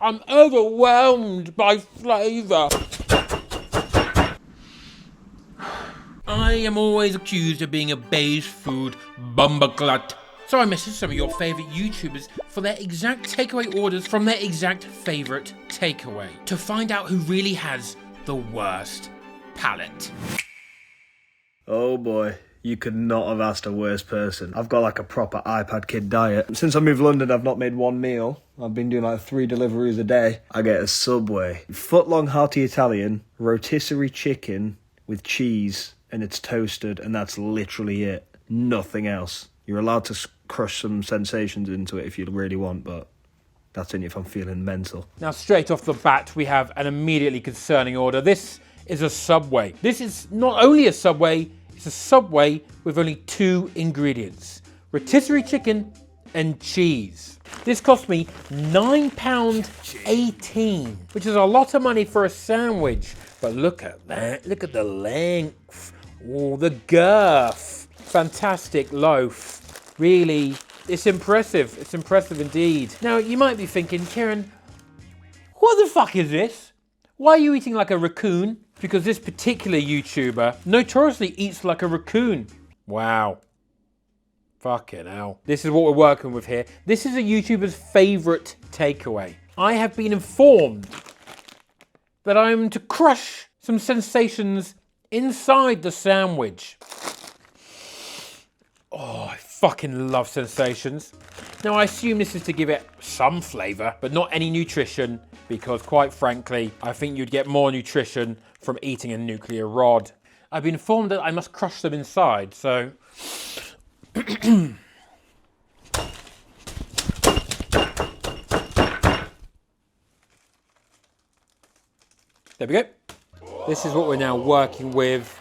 I'm overwhelmed by flavour. I am always accused of being a beige food bumbleclut. So I messaged some of your favourite YouTubers for their exact takeaway orders from their exact favourite takeaway to find out who really has the worst palate. Oh boy, you could not have asked a worse person. I've got like a proper iPad kid diet. Since I moved to London, I've not made one meal. I've been doing like 3 deliveries a day. I get a Subway, foot-long hearty Italian, rotisserie chicken with cheese, and it's toasted, and that's literally it. Nothing else. You're allowed to crush some sensations into it if you really want, but that's only if I'm feeling mental. Now, straight off the bat, we have an immediately concerning order. This is a Subway. This is not only a Subway, it's a Subway with only 2 ingredients: rotisserie chicken and cheese. This cost me £9.18, which is a lot of money for a sandwich. But look at that, look at the length, oh, the girth. Fantastic loaf. Really, it's impressive. It's impressive indeed. Now, you might be thinking, Ciarán, what the fuck is this? Why are you eating like a raccoon? Because this particular YouTuber notoriously eats like a raccoon. Wow. Fucking hell. This is what we're working with here. This is a YouTuber's favourite takeaway. I have been informed that I'm to crush some sensations inside the sandwich. Oh, I fucking love sensations. Now, I assume this is to give it some flavour, but not any nutrition, because quite frankly, I think you'd get more nutrition from eating a nuclear rod. I've been informed that I must crush them inside, so... There we go. This is what we're now working with.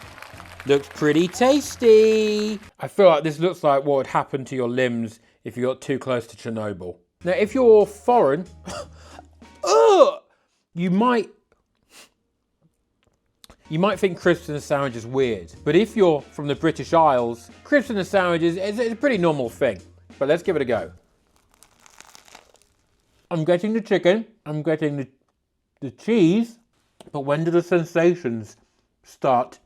Looks pretty tasty. I feel like this looks like what would happen to your limbs if you got too close to Chernobyl. Now, if you're foreign, you might think crisps and sandwiches weird. But if you're from the British Isles, crisps and sandwiches is a pretty normal thing. But let's give it a go. I'm getting the chicken, I'm getting the cheese, but when do the sensations start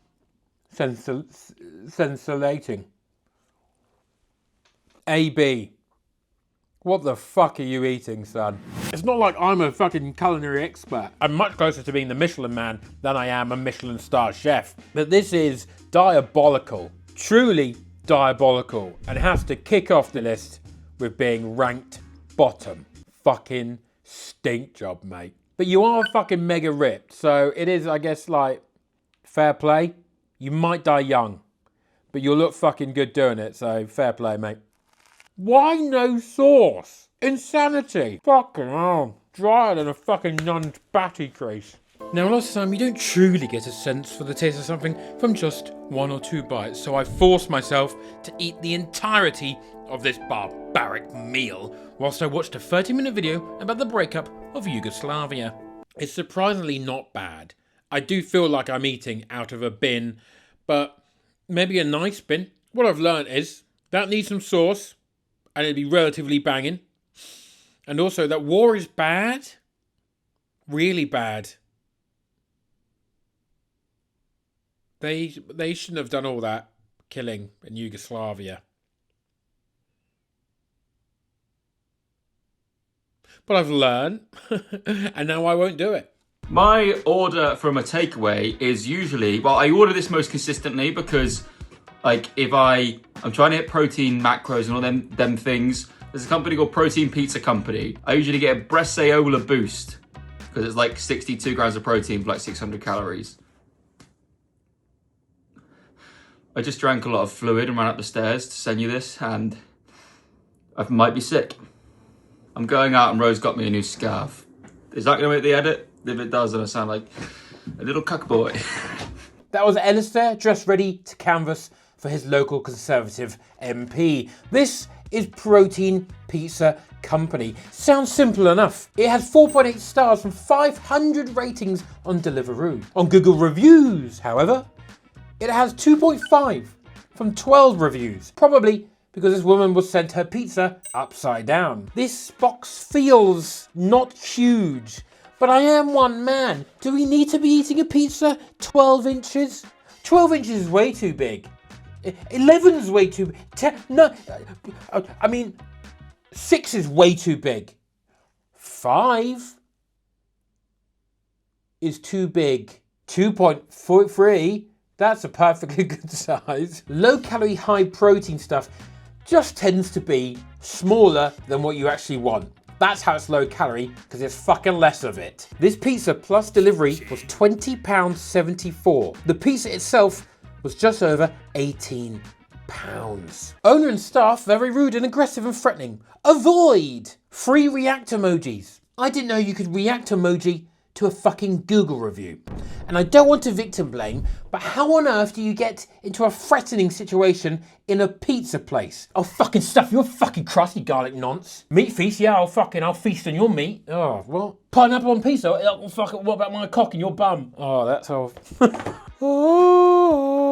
sensilating? AB. What the fuck are you eating, son? It's not like I'm a fucking culinary expert. I'm much closer to being the Michelin man than I am a Michelin star chef. But this is diabolical. Truly diabolical. And has to kick off the list with being ranked bottom. Fucking stink job, mate. But you are fucking mega ripped. So it is, I guess, like, fair play. You might die young. But you'll look fucking good doing it. So fair play, mate. Why no sauce? Insanity. Fucking hell. Drier than a fucking nun's batty crease. Now, a lot of the time, you don't truly get a sense for the taste of something from just 1 or 2 bites, so I forced myself to eat the entirety of this barbaric meal whilst I watched a 30-minute video about the breakup of Yugoslavia. It's surprisingly not bad. I do feel like I'm eating out of a bin, but maybe a nice bin. What I've learned is that needs some sauce, and it'd be relatively banging. And also that war is bad. Really bad. They shouldn't have done all that killing in Yugoslavia. But I've learned, and now I won't do it. My order from a takeaway is usually, well, I order this most consistently because, like, if I'm trying to hit protein macros and all them things, there's a company called Protein Pizza Company. I usually get a Bresaola Boost because it's like 62 grams of protein for like 600 calories. I just drank a lot of fluid and ran up the stairs to send you this, and I might be sick. I'm going out and Rose got me a new scarf. Is that going to make the edit? If it does, then I sound like a little cuck boy. That was Alistair, dressed ready to canvass for his local Conservative MP. This is Protein Pizza Company. Sounds simple enough. It has 4.8 stars from 500 ratings on Deliveroo. On Google Reviews, however, it has 2.5 from 12 reviews. Probably because this woman was sent her pizza upside down. This box feels not huge, but I am one man. Do we need to be eating a pizza 12 inches? 12 inches is way too big. 11's way too big. 6 is way too big. 5 is too big. 2.43, that's a perfectly good size. Low calorie, high protein stuff just tends to be smaller than what you actually want. That's how it's low calorie, because there's fucking less of it. This pizza plus delivery was £20.74. The pizza itself was just over £18. Owner and staff very rude and aggressive and threatening. Avoid! Free react emojis. I didn't know you could react emoji to a fucking Google review. And I don't want to victim blame, but how on earth do you get into a threatening situation in a pizza place? I'll fucking stuff your fucking crusty garlic nonce. Meat feast, yeah, I'll feast on your meat. Oh, what? Pineapple on pizza? Oh, fucking, what about my cock in your bum? Oh, that's all. Oh.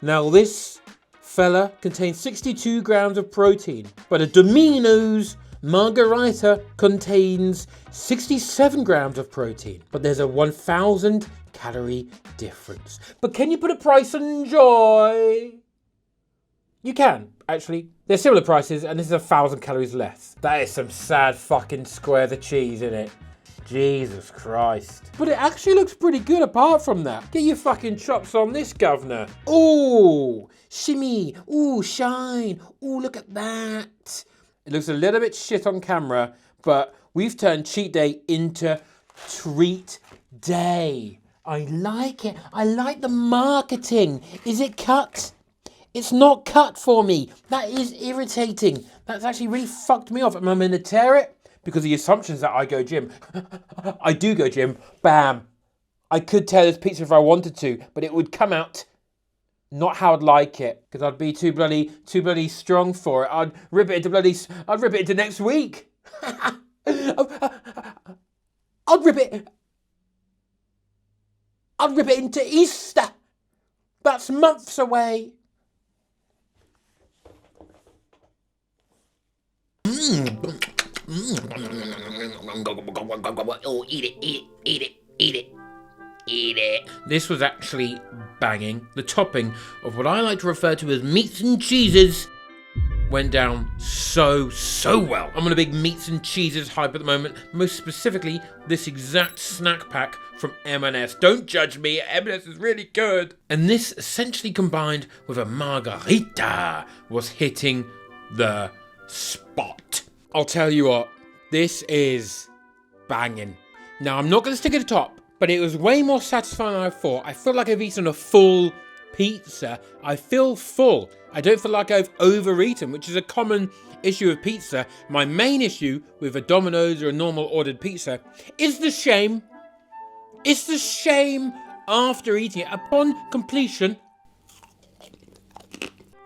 Now this fella contains 62 grams of protein, but a Domino's Margarita contains 67 grams of protein, but there's a 1,000 calorie difference. But can you put a price on joy? You can, actually. They're similar prices, and this is 1,000 calories less. That is some sad fucking square the cheese, in it? Jesus Christ. But it actually looks pretty good apart from that. Get your fucking chops on this, governor. Ooh, shimmy. Ooh, shine. Ooh, look at that. It looks a little bit shit on camera, but we've turned cheat day into treat day. I like it. I like the marketing. Is it cut? It's not cut for me. That is irritating. That's actually really fucked me off. Am I going to tear it? Because the assumptions that I go gym. I do go gym. Bam. I could tear this pizza if I wanted to, but it would come out not how I'd like it, because I'd be too bloody strong for it. I'd rip it into next week. I'd rip it into Easter. That's months away. Oh, eat it. This was actually banging. The topping of what I like to refer to as meats and cheeses went down so well. I'm on a big meats and cheeses hype at the moment, most specifically this exact snack pack from M&S. Don't judge me, M&S is really good. And this, essentially combined with a margarita, was hitting the spot. I'll tell you what, this is banging. Now, I'm not going to stick at the top, but it was way more satisfying than I thought. I feel like I've eaten a full pizza. I feel full. I don't feel like I've overeaten, which is a common issue with pizza. My main issue with a Domino's or a normal ordered pizza is the shame. It's the shame after eating it. Upon completion,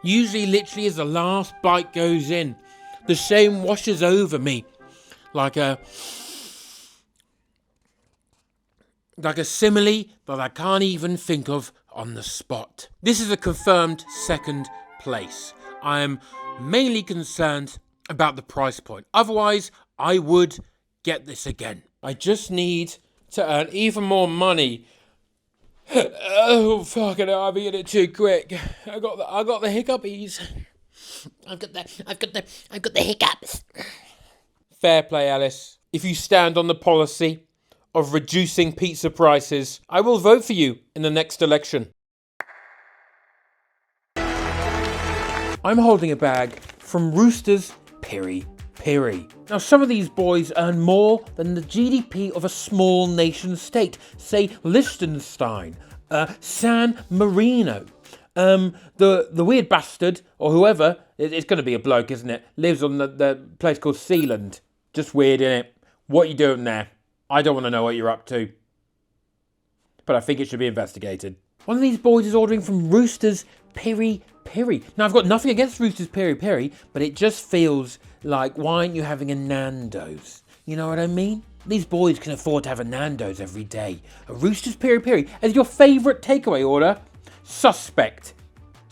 usually literally as the last bite goes in, the shame washes over me like a simile that I can't even think of on the spot. This is a confirmed second place. I am mainly concerned about the price point. Otherwise, I would get this again. I just need to earn even more money. Oh, fucking hell, I've eaten it too quick. I got the hiccupies. I've got the hiccups. Fair play, Alice. If you stand on the policy of reducing pizza prices, I will vote for you in the next election. I'm holding a bag from Rooster's Piri Piri. Now, some of these boys earn more than the GDP of a small nation state, say Liechtenstein, San Marino. The weird bastard, or whoever, it's going to be a bloke, isn't it, lives on the place called Sealand. Just weird, innit? What you doing there? I don't want to know what you're up to. But I think it should be investigated. One of these boys is ordering from Rooster's Piri Piri. Now, I've got nothing against Rooster's Piri Piri, but it just feels like, why aren't you having a Nando's? You know what I mean? These boys can afford to have a Nando's every day. A Rooster's Piri Piri as your favourite takeaway order? Suspect.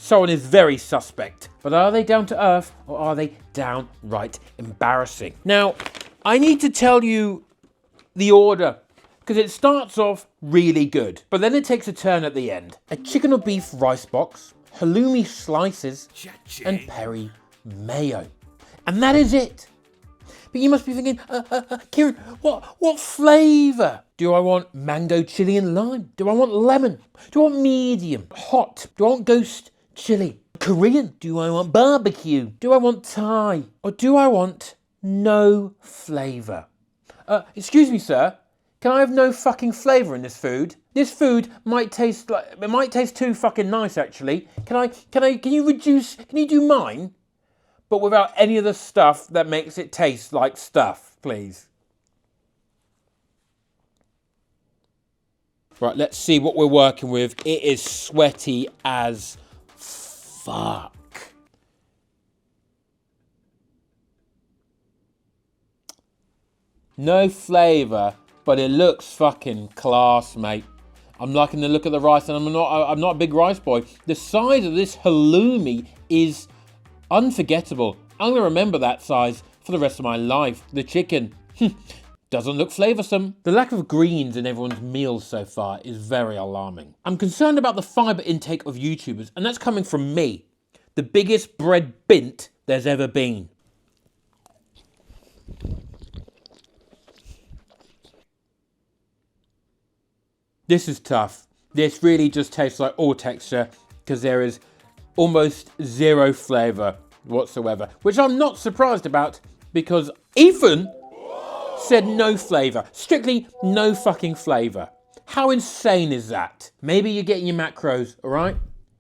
someone is very suspect. But are they down to earth or are they downright embarrassing? Now, I need to tell you the order, because it starts off really good, but then it takes a turn at the end. A chicken or beef rice box, halloumi slices, and peri mayo. And that is it. But you must be thinking, Ciarán, what flavour? Do I want mango, chilli and lime? Do I want lemon? Do I want medium? Hot? Do I want ghost chilli? Korean? Do I want barbecue? Do I want Thai? Or do I want no flavour? Excuse me, sir. Can I have no fucking flavour in this food? This food might taste too fucking nice, actually. Can you do mine? But without any of the stuff that makes it taste like stuff, please. Right, let's see what we're working with. It is sweaty as fuck. No flavour, but it looks fucking class, mate. I'm liking the look of the rice, and I'm not a big rice boy. The size of this halloumi is unforgettable. I'm going to remember that size for the rest of my life. The chicken doesn't look flavoursome. The lack of greens in everyone's meals so far is very alarming. I'm concerned about the fibre intake of YouTubers, and that's coming from me, the biggest bread bint there's ever been. This is tough. This really just tastes like all texture, because there is almost zero flavour whatsoever, which I'm not surprised about, because Ethan said no flavour, strictly no fucking flavour. How insane is that? Maybe you're getting your macros, all right?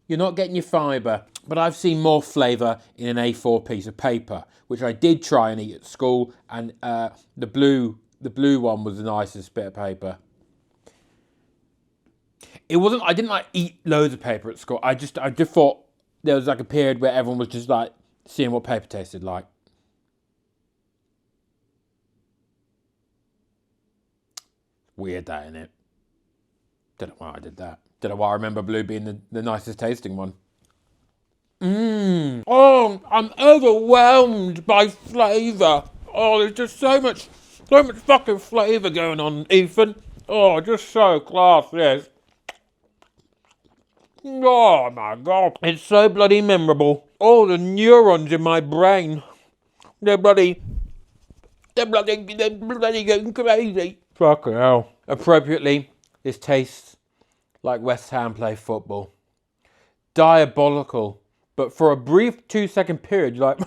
You're not getting your fibre, but I've seen more flavour in an A4 piece of paper, which I did try and eat at school, and the blue one was the nicest bit of paper. It wasn't, I didn't like eat loads of paper at school. I just thought there was like a period where everyone was just like seeing what paper tasted like. Weird that, innit? Don't know why I did that. Don't know why I remember blue being the nicest tasting one. Oh, I'm overwhelmed by flavour. Oh, there's just so much fucking flavour going on, Ethan. Oh, just so class, yes. Oh my god, it's so bloody memorable. All the neurons in my brain, they're bloody going crazy. Fucking hell. Appropriately, this tastes like West Ham play football. Diabolical. But for a brief 2-second period, you're like,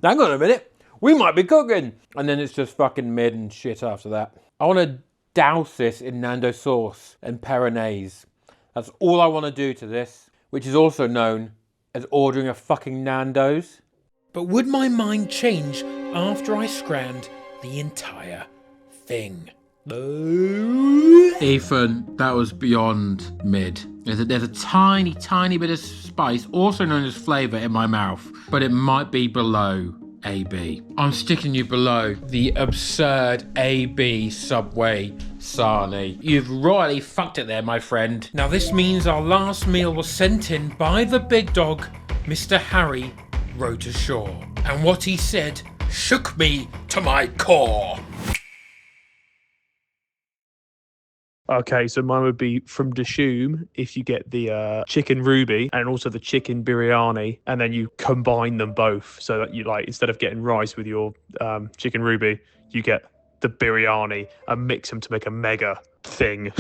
hang on a minute, we might be cooking. And then it's just fucking mid and shit after that. I want to douse this in Nando sauce and Peronaise. That's all I want to do to this, which is also known as ordering a fucking Nando's. But would my mind change after I scrammed the entire thing? Ethan, that was beyond mid. There's a tiny, tiny bit of spice, also known as flavour, in my mouth, but it might be below AB. I'm sticking you below the absurd AB Subway sarnie. You've royally fucked it there, my friend. Now this means our last meal was sent in by the big dog, Mr. Harry Rotershaw. And what he said shook me to my core. Okay, so mine would be from Dishoom if you get the chicken ruby and also the chicken biryani, and then you combine them both so that you, like, instead of getting rice with your chicken ruby, you get the biryani and mix them to make a mega thing.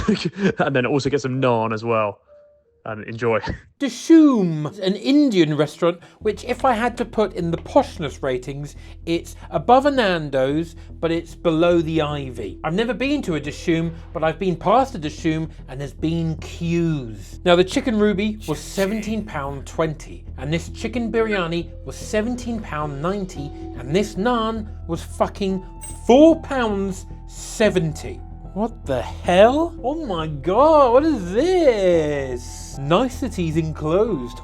And then also get some naan as well. And enjoy. Dishoom, an Indian restaurant, which if I had to put in the poshness ratings, it's above a Nando's, but it's below the Ivy. I've never been to a Dishoom, but I've been past a Dishoom and there's been queues. Now the chicken ruby was £17.20, and this chicken biryani was £17.90, and this naan was fucking £4.70. What the hell? Oh my god, what is this? Niceties enclosed.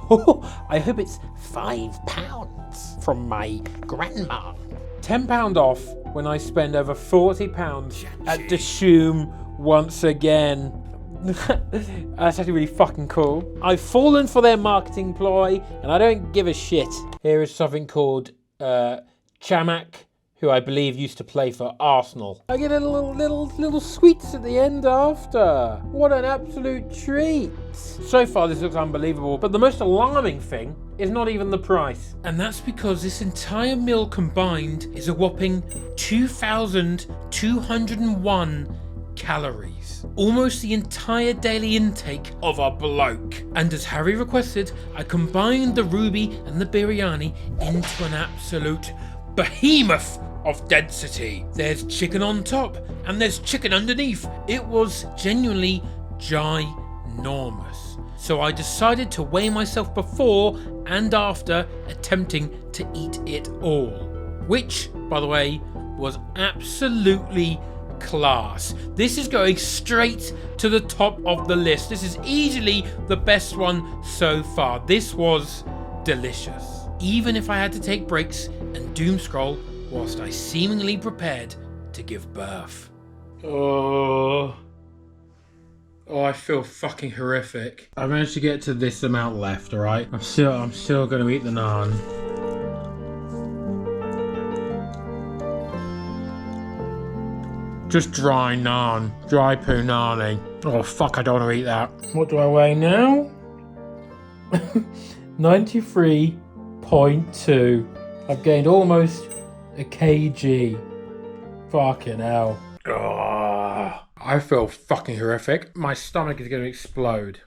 I hope it's £5 from my grandma. £10 off when I spend over £40 at Dishoom once again. That's actually really fucking cool. I've fallen for their marketing ploy, and I don't give a shit. Here is something called Chamak, who I believe used to play for Arsenal. I get a little sweets at the end after. What an absolute treat. So far this looks unbelievable, but the most alarming thing is not even the price. And that's because this entire meal combined is a whopping 2,201 calories. Almost the entire daily intake of a bloke. And as Harry requested, I combined the ruby and the biryani into an absolute behemoth of density. There's chicken on top and there's chicken underneath. It was genuinely ginormous. So I decided to weigh myself before and after attempting to eat it all. Which, by the way, was absolutely class. This is going straight to the top of the list. This is easily the best one so far. This was delicious. Even if I had to take breaks and doom scroll whilst I seemingly prepared to give birth. Oh, I feel fucking horrific. I managed to get to this amount left, alright? I'm still gonna eat the naan. Just dry naan. Dry punani. Oh fuck, I don't want to eat that. What do I weigh now? 93.2. I've gained almost a kg. Fucking hell. Oh, I feel fucking horrific. My stomach is going to explode.